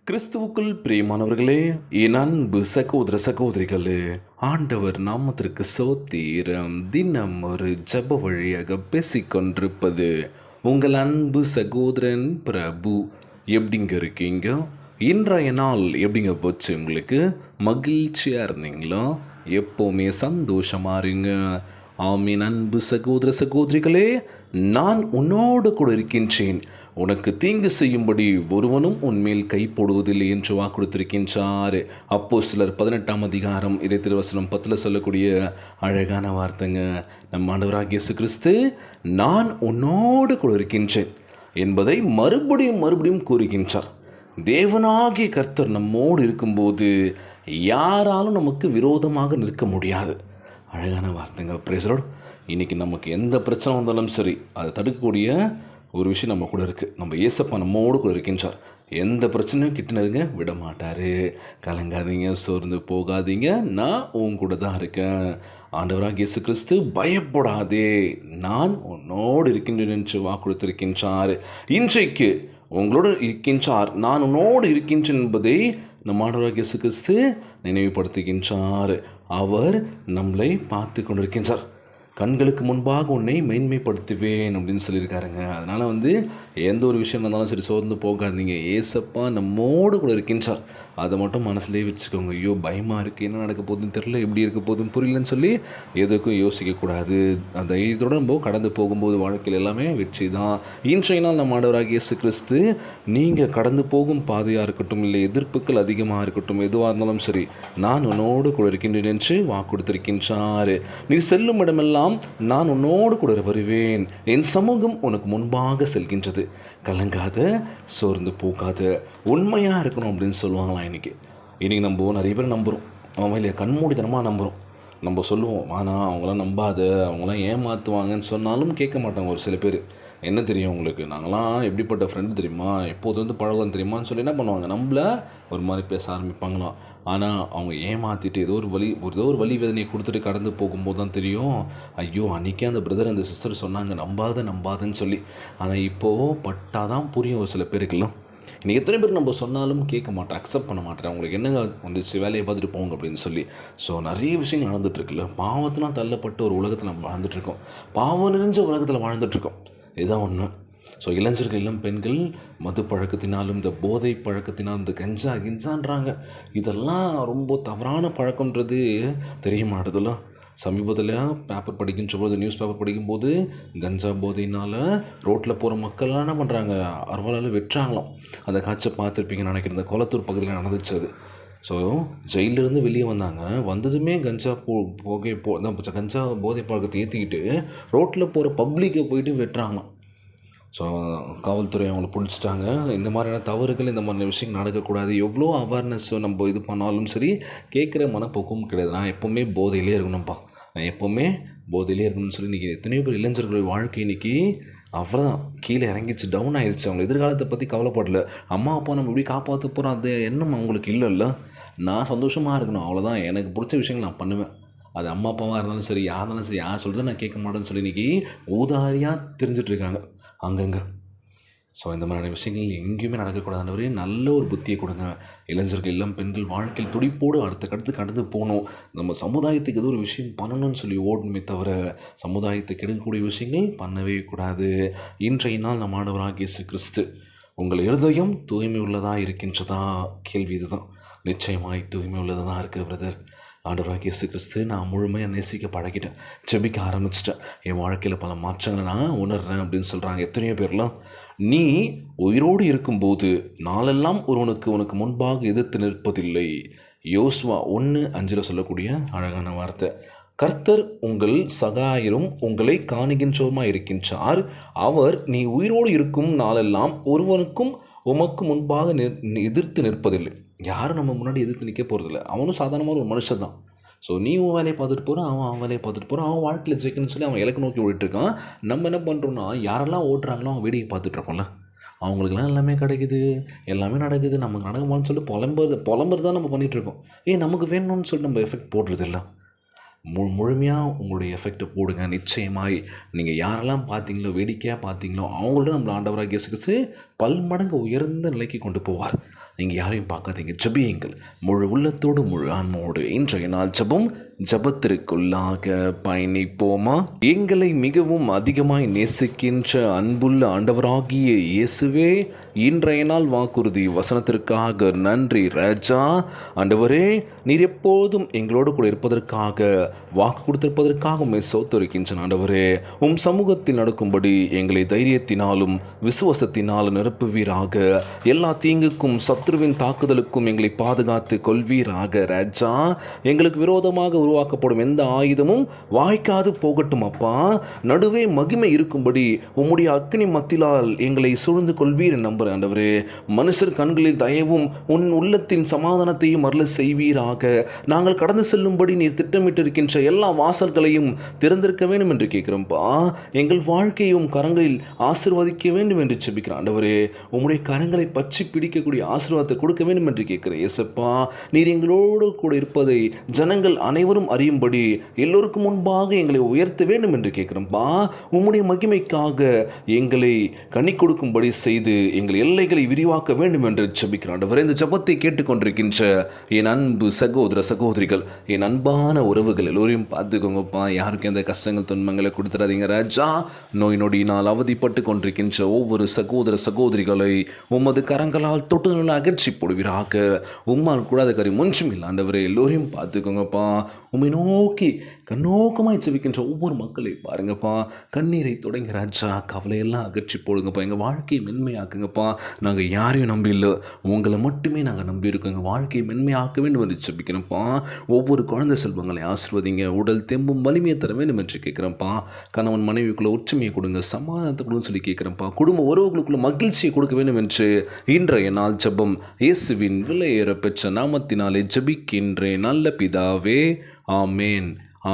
கிறிஸ்துவுக்குள் பிரியமானவர்களே, என் அன்பு சகோதர சகோதரிகளே, ஆண்டவர் நாமத்திற்கு சோத்திரம். தினம் ஒரு ஜெப வழியாக பேசிக்கொண்டிருப்பது உங்கள் அன்பு சகோதரன் பிரபு. எப்படிங்க இருக்கீங்க? இன்றைய நாள் எப்படிங்க போச்சு? உங்களுக்கு மகிழ்ச்சியாக இருந்தீங்களா? எப்போவுமே சந்தோஷமாக இருங்க. ஆமீன். அன்பு சகோதர சகோதரிகளே, நான் உன்னோடு கூட இருக்கின்றேன், உனக்கு தீங்கு செய்யும்படி ஒருவனும் உன்மேல் கை போடுவதில்லை என்று வாக்குறுத்திருக்கின்றார். அப்போஸ்தலர் 18ஆம் அதிகாரம் இறை திருவசனம் 10 சொல்லக்கூடிய அழகான வார்த்தைங்க. நம் ஆண்டவராகிய இயேசு கிறிஸ்து நான் உன்னோடு கூட இருக்கின்றேன் என்பதை மறுபடியும் கூறுகின்றார். தேவனாகிய கர்த்தர் நம்மோடு இருக்கும்போது யாராலும் நமக்கு விரோதமாக நிற்க முடியாது. அழகான வார்த்தைங்க. Praise the Lord. இன்றைக்கி நமக்கு எந்த பிரச்சனை வந்தாலும் சரி, அதை தடுக்கக்கூடிய ஒரு விஷயம் நம்ம கூட இருக்குது. நம்ம ஏசப்பா நம்மோடு கூட இருக்கின்றார். எந்த பிரச்சனையும் கிட்ட நெருங்க விட மாட்டார். கலங்காதீங்க, சோர்ந்து போகாதீங்க, நான் உன் கூட தான் இருக்கேன். ஆண்டவராக இயேசு கிறிஸ்து பயப்படாதே, நான் உன்னோடு இருக்கின்றேன் என்று வாக்குறுத்திருக்கின்றார். இன்றைக்கு உங்களோடு இருக்கின்றார், நான் உன்னோடு இருக்கின்றேன் என்பதை நம் ஆண்டவராக இயேசு கிறிஸ்து நினைவுபடுத்துகின்றார். அவர் நம்மளை பார்த்து கொண்டிருக்கின்றார். கண்களுக்கு முன்பாக உன்னை மேன்மைப்படுத்துவேன் அப்படின்னு சொல்லியிருக்காருங்க. அதனால் எந்த ஒரு விஷயம் இருந்தாலும் சரி, சோர்ந்து போகாதீங்க. ஏசப்பா நம்மோடு கூட இருக்கின்றார். அதை மட்டும் மனசுலேயே வச்சுக்கோங்க. ஐயோ பயமாக இருக்குது, என்ன நடக்க போகுதுன்னு தெரியல, எப்படி இருக்க போகுதுன்னு புரியலன்னு சொல்லி எதுக்கும் யோசிக்கக்கூடாது. அந்த தைரியத்தோடு நம்ம கடந்து போகும்போது வாழ்க்கையில் எல்லாமே வெற்றி தான். இன்றைய நாள் நம்ம ஆண்டவராகிய இயேசு கிறிஸ்து நீங்கள் கடந்து போகும் பாதையாக இருக்கட்டும், இல்லை எதிர்ப்புகள் அதிகமாக இருக்கட்டும், எதுவாக இருந்தாலும் சரி, நான் உன்னோடு கூட இருக்கின்றேன் என்று வாக்குறுத்திருக்கின்றார். நீ செல்லும் இடமெல்லாம் நான் உன்னோடு கூட வருவேன், என் சமூகம் உனக்கு முன்பாக செல்கின்றது. கலங்காத, சோர்ந்து போகாத, உண்மையாக இருக்கணும் அப்படின்னு சொல்லுவாங்களாம். இன்றைக்கி நம்ம நிறைய பேர் நம்புகிறோம், அவன் கண்மூடித்தனமாக நம்புகிறோம். நம்ம சொல்லுவோம், ஆனால் அவங்களாம் நம்பாத, அவங்களாம் ஏமாற்றுவாங்கன்னு சொன்னாலும் கேட்க மாட்டாங்க. ஒரு சில பேர் என்ன தெரியும் உங்களுக்கு, நாங்களாம் எப்படிப்பட்ட ஃப்ரெண்டு தெரியுமா, எப்போது பழகம் தெரியுமான்னு சொல்லி என்ன பண்ணுவாங்க, நம்மளை ஒரு மாதிரி பேச ஆரம்பிப்பாங்களாம். ஆனால் அவங்க ஏமாற்றிட்டு ஏதோ ஒரு வலி வேதனையை கொடுத்துட்டு கடந்து போகும்போது தான் தெரியும், ஐயோ அன்றைக்கே அந்த பிரதர் அந்த சிஸ்டர் சொன்னாங்க நம்பாதன்னு சொல்லி. ஆனால் இப்போது பட்டால் தான் புரியும் ஒரு சில பேருக்கெல்லாம். இன்றைக்கி எத்தனை பேர் நம்ம சொன்னாலும் கேட்க மாட்டேன், அக்செப்ட் பண்ண மாட்டேன். அவங்களுக்கு என்னங்க வந்துச்சு, வேலையை பார்த்துட்டு போங்க அப்படின்னு சொல்லி. ஸோ நிறைய விஷயங்கள் நடந்துகிட்ருக்குல்ல. பாவத்தெலாம் தள்ளப்பட்டு ஒரு உலகத்தில் நம்ம வாழ்ந்துட்டுருக்கோம், பாவம் நிறைஞ்ச உலகத்தில் வாழ்ந்துட்டுருக்கோம். இதுதான் ஒன்று. ஸோ இளைஞர்கள், இளம் பெண்கள் மது பழக்கத்தினாலும் இந்த போதை பழக்கத்தினாலும் இந்த கிஞ்சான்றாங்க. இதெல்லாம் ரொம்ப தவறான பழக்கன்றது தெரிய மாட்டுதில்ல. சமீபத்தில் பேப்பர் படிக்கின்ற போது, நியூஸ் பேப்பர் படிக்கும்போது, கஞ்சா போதையினால் ரோட்டில் போகிற மக்கள்லாம் என்ன பண்ணுறாங்க, அறுவாளால் வெட்டுறாங்களாம். அந்த காட்சியை பார்த்துருப்பீங்கன்னு நினைக்கிறேன். இந்த கொளத்தூர் பகுதியில் நடந்துச்சு அது. ஸோ ஜெயிலிருந்து வெளியே வந்ததுமே கஞ்சா கஞ்சா போதை பழக்கத்தை ஏற்றிக்கிட்டு ரோட்டில் போகிற பப்ளிக்கை போயிட்டு வெட்டுறாங்களாம். ஸோ காவல்துறை அவங்கள பிடிச்சிட்டாங்க. இந்த மாதிரியான தவறுகள், இந்த மாதிரியான விஷயங்கள் நடக்கக்கூடாது. எவ்வளோ அவேர்னஸ் நம்ம இது பண்ணாலும் சரி, கேட்குற மனப்போக்கும் கிடையாது. நான் எப்போவுமே போதையிலே இருக்கணும்ப்பா, நான் எப்போவுமே போதையிலே இருக்கணும்னு சொல்லி இன்றைக்கி எத்தனையோ பேர் இளைஞர்கள் வாழ்க்கை இன்றைக்கி அவ்வளோதான் கீழே இறங்கிச்சு, டவுன் ஆகிடுச்சு. அவங்க எதிர்காலத்தை பற்றி கவலைப்படல. அம்மா அப்பா நம்ம எப்படி காப்பாற்ற போகிறோம் அது எண்ணம் அவங்களுக்கு இல்லைல்ல. நான் சந்தோஷமாக இருக்கணும், அவ்வளோதான். எனக்கு பிடிச்ச விஷயங்கள் நான் பண்ணுவேன். அது அம்மா அப்பாவாக இருந்தாலும் சரி, யார் இருந்தாலும் சரி, யார் சொல்கிறது நான் கேட்க மாட்டேன்னு சொல்லி இன்றைக்கி ஊதாரியாக தெரிஞ்சிட்ருக்காங்க அங்கங்கே. ஸோ இந்த மாதிரியான விஷயங்கள் எங்கேயுமே நடக்கக்கூடாதுன்றவரே நல்ல ஒரு புத்தியை கொடுங்க. இளைஞர்கள், இளம் பெண்கள் வாழ்க்கையில் துடிப்போடு அடுத்து கடந்து போகணும். நம்ம சமுதாயத்துக்கு ஏதோ ஒரு விஷயம் பண்ணணும்னு சொல்லி ஓடணுமே தவிர சமுதாயத்தை கெடுக்கக்கூடிய விஷயங்கள் பண்ணவே கூடாது. இன்றைய நாள் நம் ஆண்டவராகிய இயேசு கிறிஸ்து உங்கள் இருதயம் தூய்மை உள்ளதாக இருக்கின்றதா? கேள்வி இதுதான். நிச்சயமாய் தூய்மை உள்ளதாக தான் இருக்குது பிரதர். ஆண்டவராகிய இயேசு கிறிஸ்து நான் முழுமையாக நேசிக்க பழகிட்டேன், ஜெபிக்க ஆரம்பிச்சிட்டேன், என் வாழ்க்கையில் பல மாற்றங்களை நான் உணர்றேன் அப்படின்னு சொல்கிறாங்க எத்தனையோ பேர்லாம். நீ உயிரோடு இருக்கும்போது நாளெல்லாம் உனக்கு முன்பாக எதிர்த்து நிற்பதில்லை. யோசுவா 1:5 சொல்லக்கூடிய அழகான வார்த்தை. கர்த்தர் உங்கள் சகாயரும் உங்களை காணுகின்றோருமாய் இருக்கின்றார். அவர் நீ உயிரோடு இருக்கும் நாளெல்லாம் ஒருவனுக்கும் உமக்கு முன்பாக எதிர்த்து நிற்பதில்லை. யாரும் நம்ம முன்னாடி எதிர்த்து நிற்க போகிறதில்ல. அவனும் சாதாரணமான ஒரு மனுஷன் தான். ஸோ நீ உன் வேலையை பார்த்துட்டு போகிறான், அவன் வேலையை பார்த்துட்டு போகிறான், அவன் வாழ்க்கையில் ஜெயிக்கணும்னு சொல்லி அவன் இலக்கு நோக்கி ஓடிட்டுருக்கான். நம்ம என்ன பண்ணுறோன்னா, யாரெல்லாம் ஓட்டுறாங்களோ அவன் வேடிக்கை பார்த்துட்ருக்கோம்ல, அவங்களுக்குலாம் எல்லாமே கிடைக்குது, எல்லாமே நடக்குது, நமக்கு நடக்குமான்னு சொல்லி புலம்புறது தான் நம்ம பண்ணிகிட்ருக்கோம். நமக்கு வேணும்னு சொல்லி நம்ம எஃபெக்ட் போடுறதில்ல. முழுமையாக உங்களுடைய எஃபெக்டை போடுங்க. நிச்சயமாய் நீங்கள் யாரெல்லாம் பார்த்தீங்களோ, வேடிக்கையாக பார்த்தீங்களோ, அவங்களோட நம்மளை ஆண்டவராகிய இயேசு கிறிஸ்து பல்மடங்கு உயர்ந்த நிலைக்கு கொண்டு போவார். நீங்கள் யாரையும் பார்க்காதீங்க, ஜெபியுங்கள் முழு உள்ளத்தோடு முழு ஆன்மோடு. இன்றைய நாள் ஜெபம், ஜெபத்திற்குள்ளாக பயணிப்போமா? எங்களை மிகவும் அதிகமாய் நேசிக்கின்ற அன்புள்ள ஆண்டவராகிய இயேசுவே, இன்றைய நாள் வாக்குறுதி வசனத்திற்காக நன்றி ராஜா. ஆண்டவரே, நீர் எப்போதும் எங்களோடு கூட இருப்பதற்காக, வாக்கு கொடுத்திருப்பதற்காக உம்மை ஸ்தோத்திரிக்கின்றேன். ஆண்டவரே, உம் சமூகத்தில் நடக்கும்படி எங்களை தைரியத்தினாலும் விசுவாசத்தினாலும் நிரப்புவீராக. எல்லா தீங்குக்கும் சத்ருவின் தாக்குதலுக்கும் எங்களை பாதுகாத்து கொள்வீராக ராஜா. எங்களுக்கு விரோதமாக உருவாக்கப்படும் எந்த ஆயுதமும் வாய்க்காது போகட்டும் அப்பா. நடுவே மகிமை இருக்கும்படி உம்முடைய அக்கினி மத்திலால் எங்களை சூழ்ந்து கொள்வீர் நம்புகிறேன் ஆண்டவரே. மனுஷர் கண்களில் தயவும் உன் உள்ளத்தின் சமாதானத்தையும் அருள செய்வீராக. நாங்கள் கடந்து செல்லும்படி நீர் திட்டமிட்டிருக்கின்ற எல்லா வாசல்களையும் திறந்திருக்க வேண்டும் என்று கேட்கிறோம்ப்பா. எங்கள் வாழ்க்கையும் கரங்களில் ஆசீர்வதிக்க வேண்டும் என்று ஜெபிக்கிறேன் ஆண்டவரே. உம்முடைய கரங்களை பற்றி பிடிக்கக்கூடிய ஆசீர்வாதத்தை கொடுக்க வேண்டும் என்று கேட்கிறேன் இயேசப்பா. நீர் எங்களோடு கூட இருப்பதை ஜனங்கள் அனைவரும் அறியும்படி எல்லோருக்கும் முன்பாக எங்களை உயர்த்த வேண்டும் என்று கேட்கிறோம்ப்பா. உம்முடைய மகிமைக்காக எங்களை கனி கொடுக்கும்படி செய்து எங்கள் எல்லைகளை விரிவாக்க வேண்டும் என்று ஜெபிக்கிறேன் ஆண்டவரே. இந்த ஜெபத்தை கேட்டுக்கொண்டிருக்கின்ற என் அன்பு சகோதர சகோதரிகள், என் அன்பான உறவுகள் எல்லோரையும் பார்த்துக்கோங்கப்பா. யாருக்கும் எந்த கஷ்டங்கள் துன்பங்களை கொடுத்துடாதீங்க ராஜா. நோய் நொடியினால் அவதிப்பட்டு கொண்டிருக்கின்ற ஒவ்வொரு சகோதர சகோதரிகளை உமது கரங்களால் தொட்டு அகற்றி போடுவீராக. உம்மால் கூடாத காரியம் ஒன்றும் இல்லை ஆண்டவரே. எல்லோரையும் பார்த்துக்கோங்கப்பா. உம்மை நோக்கி கண்ணோக்கமாய் ஜெபிக்கின்ற ஒவ்வொரு மக்களை பாருங்கப்பா. கண்ணீரை தொடங்கி ராஜா, கவலையெல்லாம் அகற்றி போடுங்கப்பா. எங்கள் வாழ்க்கையை மென்மையாக்குங்கப்பா. நாங்கள் யாரையும் நம்பி இல்லை, உங்களை மட்டுமே நாங்கள் நம்பி இருக்கோம். எங்கள் வாழ்க்கையை மென்மையாக்க வேண்டும் என்று ஜெபிக்கிறோம்ப்பா. ஒவ்வொரு குழந்தை செல்வங்களை ஆசீர்வதிங்க. உடல் தெம்பும் வலிமையை தர வேண்டும் என்று கேட்குறேன்ப்பா. கணவன் மனைவிக்குள்ள ஒற்றுமையை கொடுங்க, சமாதானத்தை கொடுங்க சொல்லி கேட்குறேன்ப்பா. குடும்ப உறவுகளுக்குள்ள மகிழ்ச்சியை கொடுக்க வேண்டும் என்று இன்றைய நாள் ஜெபம் இயேசுவின் விலையேற பெற்ற நாமத்தினாலே ஜெபிக்கின்றேன் நல்ல பிதாவே. ஆமேன்,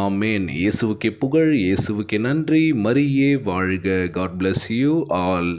ஆமேன். இயேசுவுக்கே புகழ், இயேசுவுக்கே நன்றி. மரியே வாழ்க. God bless you all.